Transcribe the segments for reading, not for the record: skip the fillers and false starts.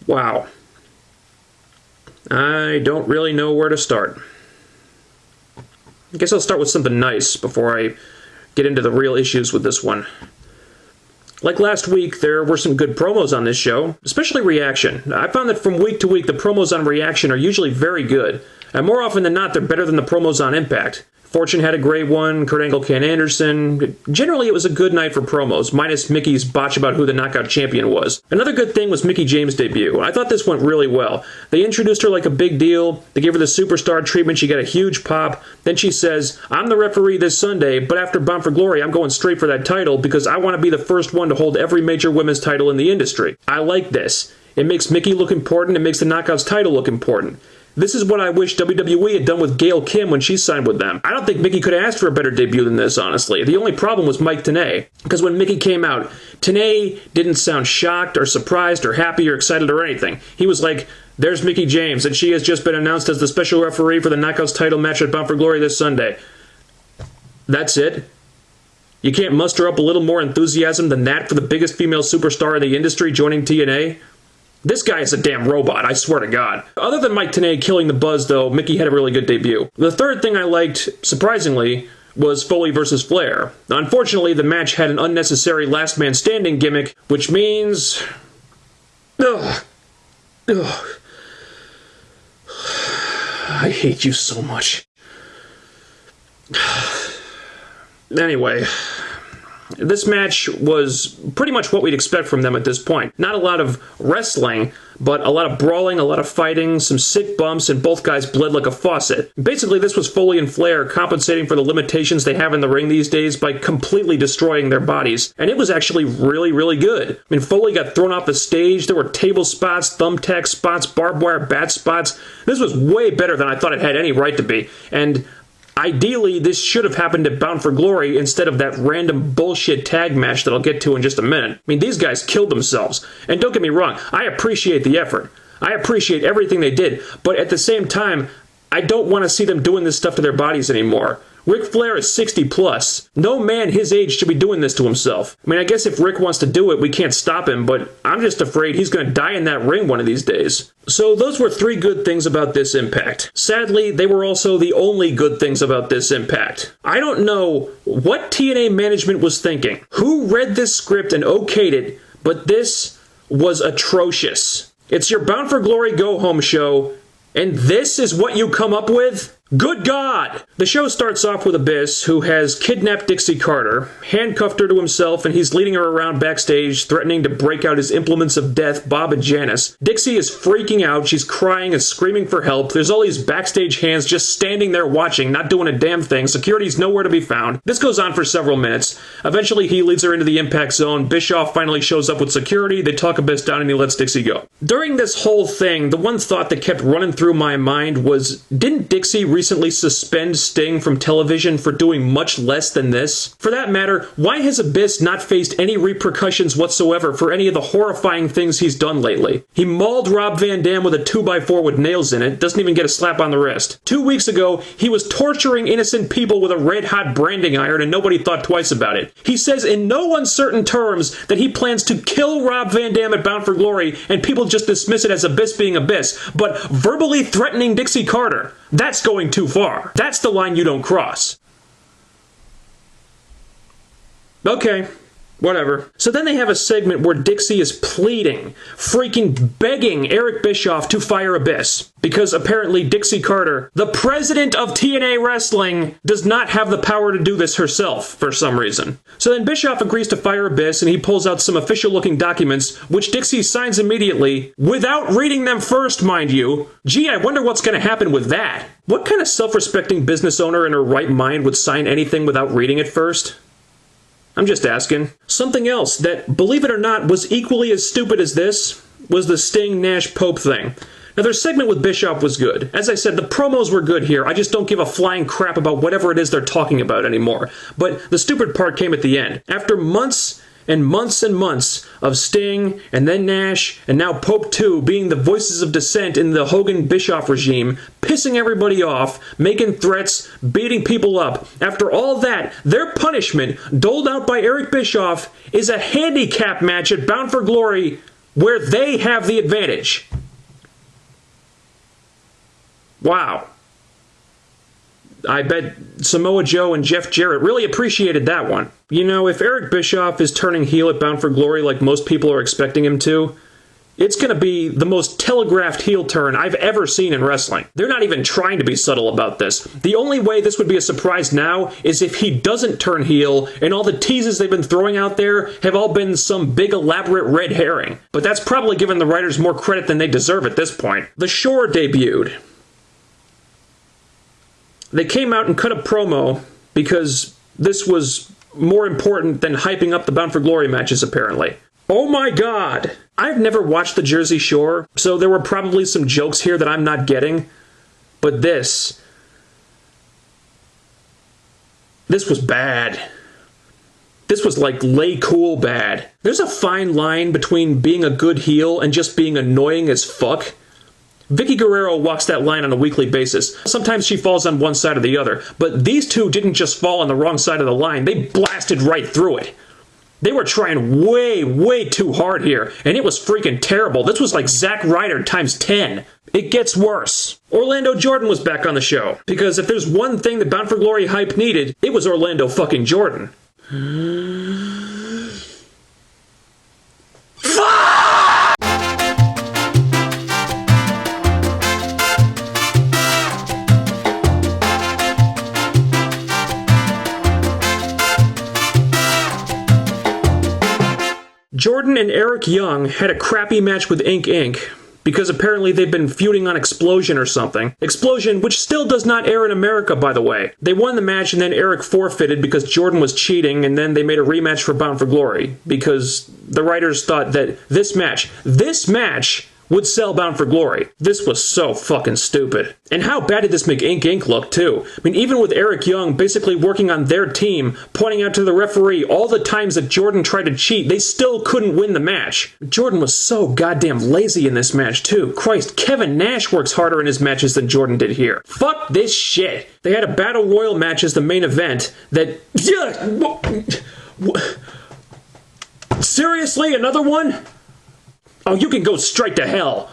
Wow. I don't really know where to start. I guess I'll start with something nice before I get into the real issues with this one. Like last week, there were some good promos on this show, especially Reaction. I found that from week to week, the promos on Reaction are usually very good, and more often than not, they're better than the promos on Impact. Fortune had a great one, Kurt Angle, Ken Anderson. Generally, it was a good night for promos, minus Mickey's botch about who the Knockout Champion was. Another good thing was Mickie James' debut. I thought this went really well. They introduced her like a big deal, they gave her the superstar treatment, she got a huge pop. Then she says, "I'm the referee this Sunday, but after Bound for Glory, I'm going straight for that title because I want to be the first one to hold every major women's title in the industry." I like this. It makes Mickie look important, it makes the Knockouts title look important. This is what I wish WWE had done with Gail Kim when she signed with them. I don't think Mickie could have asked for a better debut than this, honestly. The only problem was Mike Tenay. Because when Mickie came out, Tenay didn't sound shocked or surprised or happy or excited or anything. He was like, "There's Mickie James, and she has just been announced as the special referee for the Knockouts title match at Bound for Glory this Sunday." That's it? You can't muster up a little more enthusiasm than that for the biggest female superstar in the industry joining TNA? This guy is a damn robot, I swear to God. Other than Mike Tenay killing the buzz, though, Mickie had a really good debut. The third thing I liked, surprisingly, was Foley versus Flair. Unfortunately, the match had an unnecessary last man standing gimmick, which means... Ugh. I hate you so much. Anyway... This match was pretty much what we'd expect from them at this point. Not a lot of wrestling, but a lot of brawling, a lot of fighting, some sick bumps, and both guys bled like a faucet. Basically, this was Foley and Flair compensating for the limitations they have in the ring these days by completely destroying their bodies. And it was actually really, really good. I mean, Foley got thrown off the stage, there were table spots, thumbtack spots, barbed wire bat spots. This was way better than I thought it had any right to be. And ideally, this should have happened at Bound for Glory instead of that random bullshit tag match that I'll get to in just a minute. I mean, these guys killed themselves. And don't get me wrong, I appreciate the effort. I appreciate everything they did. But at the same time, I don't want to see them doing this stuff to their bodies anymore. Ric Flair is 60 plus. No man his age should be doing this to himself. I mean, I guess if Rick wants to do it, we can't stop him, but I'm just afraid he's going to die in that ring one of these days. So those were three good things about this Impact. Sadly, they were also the only good things about this Impact. I don't know what TNA management was thinking. Who read this script and okayed it, but this was atrocious. It's your Bound for Glory go-home show, and this is what you come up with? Good God! The show starts off with Abyss, who has kidnapped Dixie Carter, handcuffed her to himself, and he's leading her around backstage, threatening to break out his implements of death, Bob and Janice. Dixie is freaking out, she's crying and screaming for help. There's all these backstage hands just standing there watching, not doing a damn thing. Security's nowhere to be found. This goes on for several minutes. Eventually, he leads her into the Impact Zone. Bischoff finally shows up with security, they talk Abyss down, and he lets Dixie go. During this whole thing, the one thought that kept running through my mind was, didn't Dixie recently suspend Sting from television for doing much less than this? For that matter, why has Abyss not faced any repercussions whatsoever for any of the horrifying things he's done lately? He mauled Rob Van Dam with a 2x4 with nails in it, doesn't even get a slap on the wrist. 2 weeks ago, he was torturing innocent people with a red-hot branding iron and nobody thought twice about it. He says in no uncertain terms that he plans to kill Rob Van Dam at Bound for Glory and people just dismiss it as Abyss being Abyss, but verbally threatening Dixie Carter, that's going too far. That's the line you don't cross. Okay, whatever. So then they have a segment where Dixie is pleading, freaking begging Eric Bischoff to fire Abyss. Because apparently Dixie Carter, the president of TNA Wrestling, does not have the power to do this herself for some reason. So then Bischoff agrees to fire Abyss and he pulls out some official-looking documents, which Dixie signs immediately, without reading them first, mind you. Gee, I wonder what's going to happen with that. What kind of self-respecting business owner in her right mind would sign anything without reading it first? I'm just asking. Something else that, believe it or not, was equally as stupid as this was the Sting-Nash-Pope thing. Now, their segment with Bischoff was good. As I said, the promos were good here. I just don't give a flying crap about whatever it is they're talking about anymore. But the stupid part came at the end. After months and months and months of Sting, and then Nash, and now Pope 2 being the voices of dissent in the Hogan-Bischoff regime, pissing everybody off, making threats, beating people up. After all that, their punishment, doled out by Eric Bischoff, is a handicap match at Bound for Glory where they have the advantage. Wow. I bet Samoa Joe and Jeff Jarrett really appreciated that one. You know, if Eric Bischoff is turning heel at Bound for Glory like most people are expecting him to, it's going to be the most telegraphed heel turn I've ever seen in wrestling. They're not even trying to be subtle about this. The only way this would be a surprise now is if he doesn't turn heel and all the teases they've been throwing out there have all been some big elaborate red herring. But that's probably giving the writers more credit than they deserve at this point. The Shore debuted. They came out and cut a promo because this was more important than hyping up the Bound for Glory matches, apparently. Oh my god! I've never watched the Jersey Shore, so there were probably some jokes here that I'm not getting. But this was bad. This was like lay cool bad. There's a fine line between being a good heel and just being annoying as fuck. Vicky Guerrero walks that line on a weekly basis. Sometimes she falls on one side or the other, but these two didn't just fall on the wrong side of the line, they blasted right through it. They were trying way, way too hard here, and it was freaking terrible. This was like Zack Ryder times 10. It gets worse. Orlando Jordan was back on the show, because if there's one thing the Bound for Glory hype needed, it was Orlando fucking Jordan. Jordan and Eric Young had a crappy match with Inc. because apparently they've been feuding on Explosion or something. Explosion, which still does not air in America, by the way. They won the match and then Eric forfeited because Jordan was cheating, and then they made a rematch for Bound for Glory because the writers thought that this match would sell Bound for Glory. This was so fucking stupid. And how bad did this make Inc. look, too? I mean, even with Eric Young basically working on their team, pointing out to the referee all the times that Jordan tried to cheat, they still couldn't win the match. Jordan was so goddamn lazy in this match, too. Christ, Kevin Nash works harder in his matches than Jordan did here. Fuck this shit. They had a Battle Royal match as the main event that... Seriously, another one? Oh, you can go straight to hell.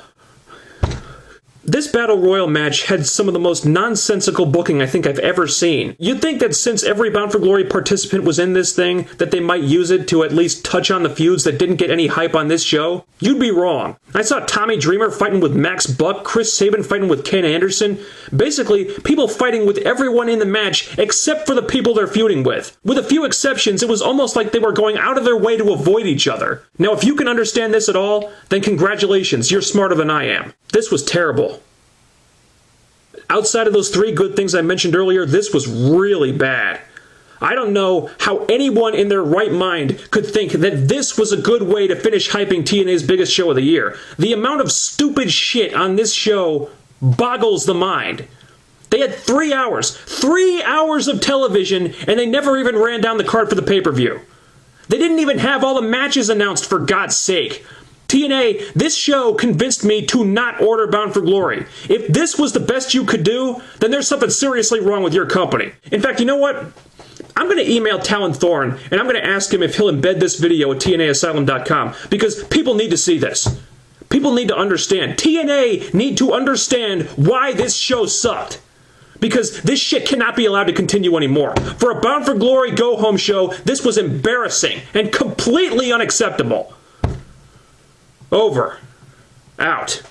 This Battle Royal match had some of the most nonsensical booking I think I've ever seen. You'd think that since every Bound for Glory participant was in this thing, that they might use it to at least touch on the feuds that didn't get any hype on this show. You'd be wrong. I saw Tommy Dreamer fighting with Max Buck, Chris Sabin fighting with Ken Anderson. Basically, people fighting with everyone in the match except for the people they're feuding with. With a few exceptions, it was almost like they were going out of their way to avoid each other. Now, if you can understand this at all, then congratulations, you're smarter than I am. This was terrible. Outside of those three good things I mentioned earlier, this was really bad. I don't know how anyone in their right mind could think that this was a good way to finish hyping TNA's biggest show of the year. The amount of stupid shit on this show boggles the mind. They had 3 hours of television, and they never even ran down the card for the pay-per-view. They didn't even have all the matches announced, for God's sake. TNA, this show convinced me to not order Bound for Glory. If this was the best you could do, then there's something seriously wrong with your company. In fact, you know what? I'm going to email Talon Thorne, and I'm going to ask him if he'll embed this video at TNAasylum.com, because people need to see this. People need to understand. TNA need to understand why this show sucked. Because this shit cannot be allowed to continue anymore. For a Bound for Glory go-home show, this was embarrassing and completely unacceptable. Over. Out.